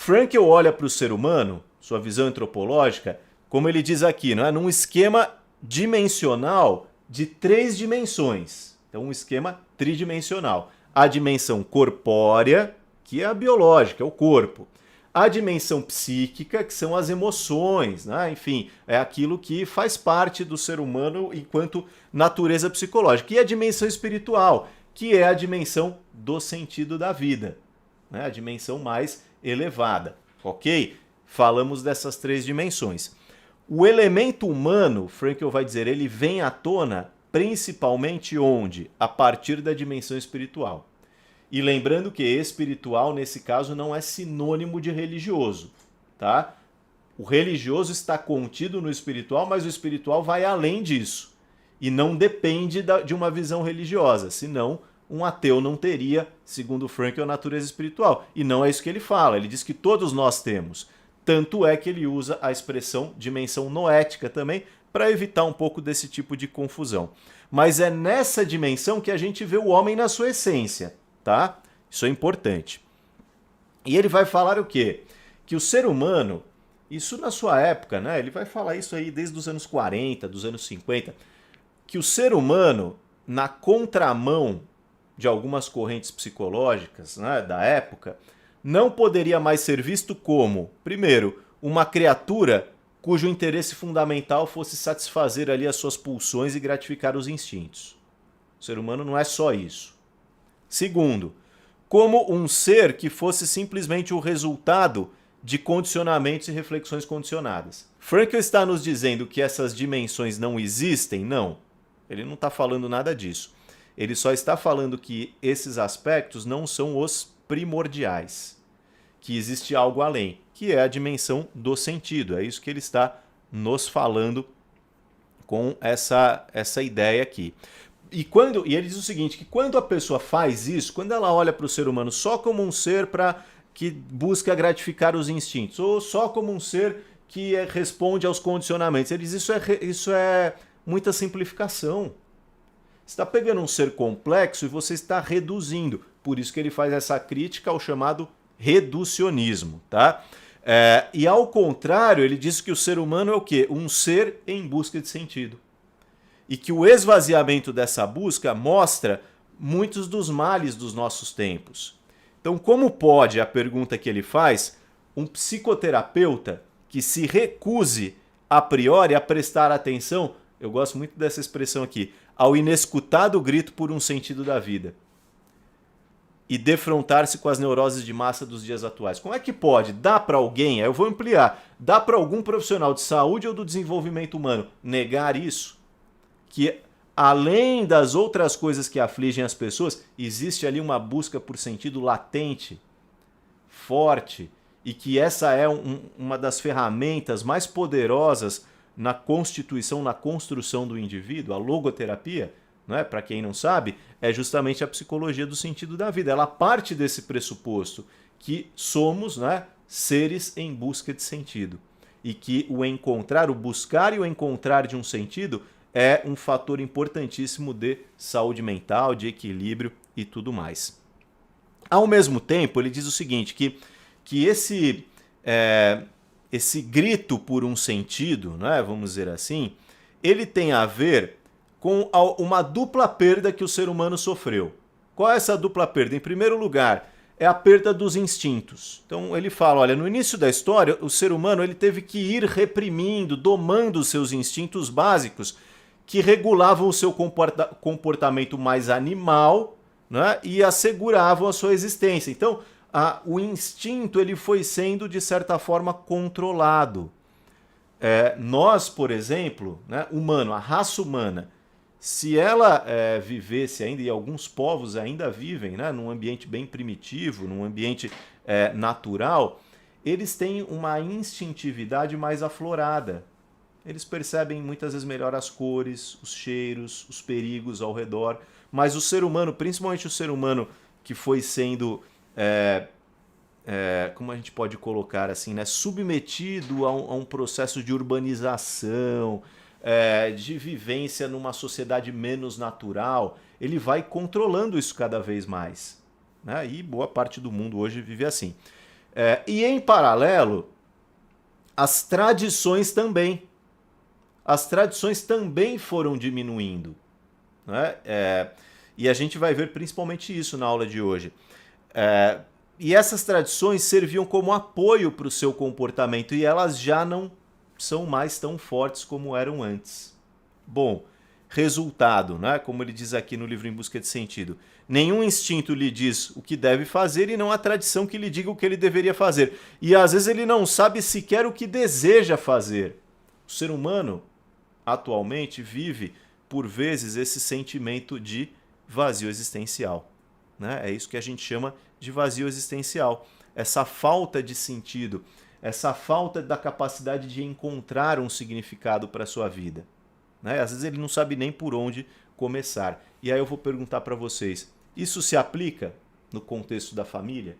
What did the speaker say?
Frankl olha para o ser humano, sua visão antropológica, como ele diz aqui, não é? Num esquema dimensional de 3 dimensões. Então, um esquema tridimensional. A dimensão corpórea, que é a biológica, é o corpo. A dimensão psíquica, que são as emoções, né? Enfim, é aquilo que faz parte do ser humano enquanto natureza psicológica. E a dimensão espiritual, que é a dimensão do sentido da vida, né? A dimensão mais elevada, ok? Falamos dessas 3 dimensões. O elemento humano, Frankl vai dizer, ele vem à tona principalmente onde? A partir da dimensão espiritual. E lembrando que espiritual, nesse caso, não é sinônimo de religioso, tá? O religioso está contido no espiritual, mas o espiritual vai além disso. E não depende de uma visão religiosa, senão um ateu não teria, segundo Frankl, a natureza espiritual. E não é isso que ele fala, ele diz que todos nós temos. Tanto é que ele usa a expressão dimensão noética também, para evitar um pouco desse tipo de confusão. Mas é nessa dimensão que a gente vê o homem na sua essência, tá? Isso é importante. E ele vai falar o quê? Que o ser humano, isso na sua época, né? Ele vai falar isso aí desde os anos 40, dos anos 50, que o ser humano, na contramão de algumas correntes psicológicas, né, da época, não poderia mais ser visto como, primeiro, uma criatura cujo interesse fundamental fosse satisfazer ali as suas pulsões e gratificar os instintos. O ser humano não é só isso. Segundo, como um ser que fosse simplesmente o resultado de condicionamentos e reflexões condicionadas. Frankl está nos dizendo que essas dimensões não existem? Não. Ele não está falando nada disso. Ele só está falando que esses aspectos não são os primordiais, que existe algo além, que é a dimensão do sentido. É isso que ele está nos falando com essa ideia aqui. E ele diz o seguinte, que quando a pessoa faz isso, quando ela olha para o ser humano só como um ser que busca gratificar os instintos, ou só como um ser que responde aos condicionamentos, ele diz isso é muita simplificação. Você está pegando um ser complexo e você está reduzindo. Por isso que ele faz essa crítica ao chamado reducionismo, tá? E ao contrário, ele diz que o ser humano é o quê? Um ser em busca de sentido. E que o esvaziamento dessa busca mostra muitos dos males dos nossos tempos. Então, como pode, a pergunta que ele faz, um psicoterapeuta que se recuse a priori a prestar atenção, eu gosto muito dessa expressão aqui, ao inescutado grito por um sentido da vida e defrontar-se com as neuroses de massa dos dias atuais? Como é que pode? Dá para alguém, eu vou ampliar, dá para algum profissional de saúde ou do desenvolvimento humano negar isso? Que além das outras coisas que afligem as pessoas, existe ali uma busca por sentido latente, forte, e que essa é uma das ferramentas mais poderosas na constituição, na construção do indivíduo. A logoterapia, né, para quem não sabe, é justamente a psicologia do sentido da vida. Ela parte desse pressuposto que somos, né, seres em busca de sentido. E que o buscar e o encontrar de um sentido é um fator importantíssimo de saúde mental, de equilíbrio e tudo mais. Ao mesmo tempo, ele diz o seguinte, que esse grito por um sentido, né, vamos dizer assim, ele tem a ver com uma dupla perda que o ser humano sofreu. Qual é essa dupla perda? Em primeiro lugar, é a perda dos instintos. Então ele fala, olha, no início da história, o ser humano ele teve que ir reprimindo, domando os seus instintos básicos que regulavam o seu comportamento mais animal, né, e asseguravam a sua existência. Então, o instinto ele foi sendo, de certa forma, controlado. Nós, por exemplo, né, a raça humana, se ela vivesse ainda, e alguns povos ainda vivem, né, num ambiente bem primitivo, num ambiente natural, eles têm uma instintividade mais aflorada. Eles percebem muitas vezes melhor as cores, os cheiros, os perigos ao redor. Mas o ser humano, principalmente o ser humano que foi sendo, como a gente pode colocar assim, né, submetido a um processo de urbanização, de vivência numa sociedade menos natural, ele vai controlando isso cada vez mais, né? E boa parte do mundo hoje vive assim. E em paralelo, as tradições também. As tradições também foram diminuindo, né? E a gente vai ver principalmente isso na aula de hoje. E essas tradições serviam como apoio para o seu comportamento e elas já não são mais tão fortes como eram antes. Bom, resultado, né? Como ele diz aqui no livro Em Busca de Sentido. Nenhum instinto lhe diz o que deve fazer e não há tradição que lhe diga o que ele deveria fazer. E às vezes ele não sabe sequer o que deseja fazer. O ser humano, atualmente, vive, por vezes, esse sentimento de vazio existencial, né? É isso que a gente chama de vazio existencial. Essa falta de sentido, essa falta da capacidade de encontrar um significado para a sua vida, né? Às vezes ele não sabe nem por onde começar. E aí eu vou perguntar para vocês, isso se aplica no contexto da família?